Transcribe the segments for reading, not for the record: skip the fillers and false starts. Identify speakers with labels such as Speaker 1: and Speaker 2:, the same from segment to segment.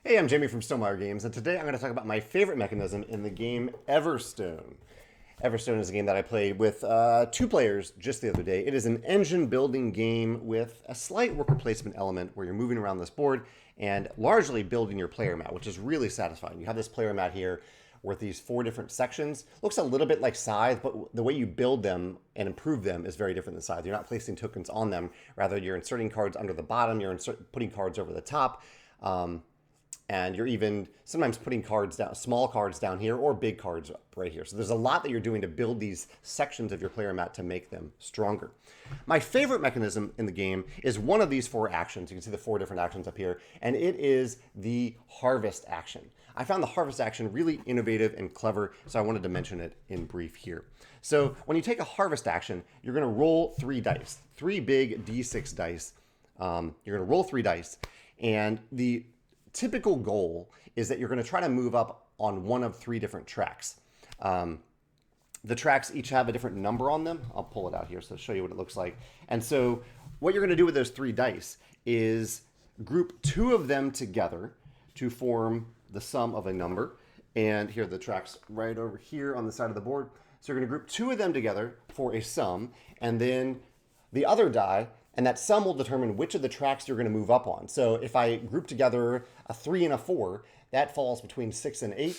Speaker 1: Hey, I'm Jamey from Stonemaier Games, and today I'm going to talk about my favorite mechanism in the game Everstone. Everstone is a game that I played with two players just the other day. It is an engine building game with a slight worker placement element where you're moving around this board and largely building your player mat, which is really satisfying. You have this player mat here with these four different sections. Looks a little bit like Scythe, but the way you build them and improve them is very different than Scythe. You're not placing tokens on them. Rather, you're inserting cards under the bottom, you're putting cards over the top. And you're even sometimes putting cards down, small cards down here or big cards up right here. So there's a lot that you're doing to build these sections of your player mat to make them stronger. My favorite mechanism in the game is one of these four actions. You can see the four different actions up here, and it is the harvest action. I found the harvest action really innovative and clever, so I wanted to mention it in brief here. So when you take a harvest action, you're going to roll three dice, three big D6 dice. You're going to roll three dice, and the typical goal is that you're going to try to move up on one of three different tracks. The tracks each have a different number on them. I'll pull it out here so to show you what it looks like. And so what you're going to do with those three dice is group two of them together to form the sum of a number. And here are the tracks right over here on the side of the board. So you're going to group two of them together for a sum, and then the other die, and that sum will determine which of the tracks you're going to move up on. So if I group together a 3 and a 4, that falls between 6 and 8.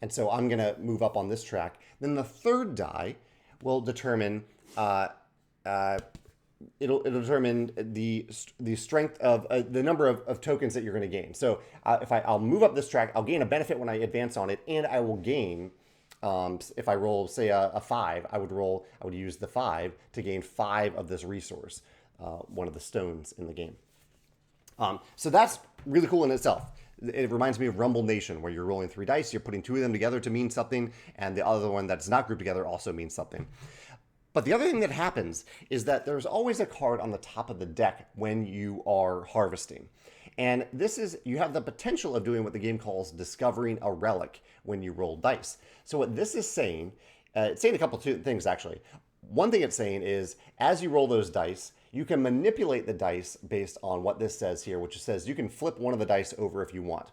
Speaker 1: And so I'm going to move up on this track. Then the third die will determine it'll determine the strength of the number of tokens that you're going to gain. So if I'll move up this track, I'll gain a benefit when I advance on it, and I will gain. If I roll, say, a 5, I would use the 5 to gain 5 of this resource. One of the stones in the game. So that's really cool in itself. It reminds me of Rumble Nation, where you're rolling three dice, you're putting two of them together to mean something, and the other one that's not grouped together also means something. But the other thing that happens is that there's always a card on the top of the deck when you are harvesting. And you have the potential of doing what the game calls discovering a relic when you roll dice. So what this is saying, it's saying a couple of things actually. One thing it's saying is, as you roll those dice, you can manipulate the dice based on what this says here, which says you can flip one of the dice over if you want.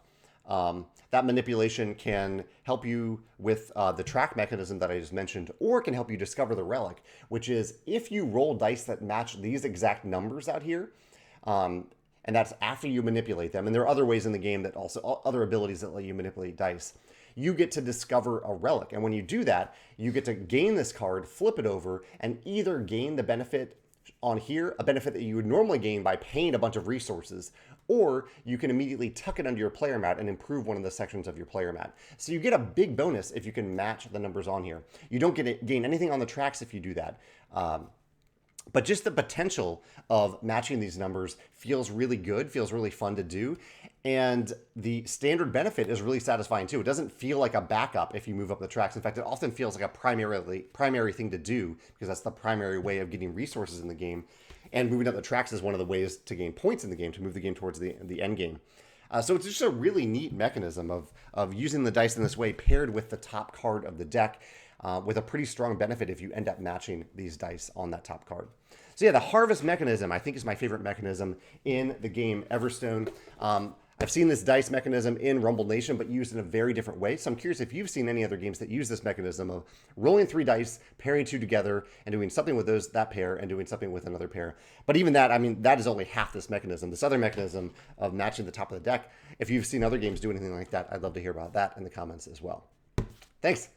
Speaker 1: That manipulation can help you with the track mechanism that I just mentioned, or it can help you discover the relic, which is if you roll dice that match these exact numbers out here, and that's after you manipulate them, and there are other ways in the game that also, other abilities that let you manipulate dice, you get to discover a relic. And when you do that, you get to gain this card, flip it over, and either gain the benefit on here, a benefit that you would normally gain by paying a bunch of resources, or you can immediately tuck it under your player mat and improve one of the sections of your player mat. So you get a big bonus if you can match the numbers on here. You don't gain anything on the tracks if you do that. But just the potential of matching these numbers feels really good, feels really fun to do. And the standard benefit is really satisfying too. It doesn't feel like a backup if you move up the tracks. In fact, it often feels like a primary thing to do, because that's the primary way of getting resources in the game. And moving up the tracks is one of the ways to gain points in the game, to move the game towards the end game. So it's just a really neat mechanism of using the dice in this way, paired with the top card of the deck, with a pretty strong benefit if you end up matching these dice on that top card. So yeah, the harvest mechanism, I think, is my favorite mechanism in the game Everstone. I've seen this dice mechanism in Rumble Nation, but used in a very different way. So I'm curious if you've seen any other games that use this mechanism of rolling three dice, pairing two together, and doing something with that pair, and doing something with another pair. But even that, I mean, that is only half this mechanism. This other mechanism of matching the top of the deck, if you've seen other games do anything like that, I'd love to hear about that in the comments as well. Thanks.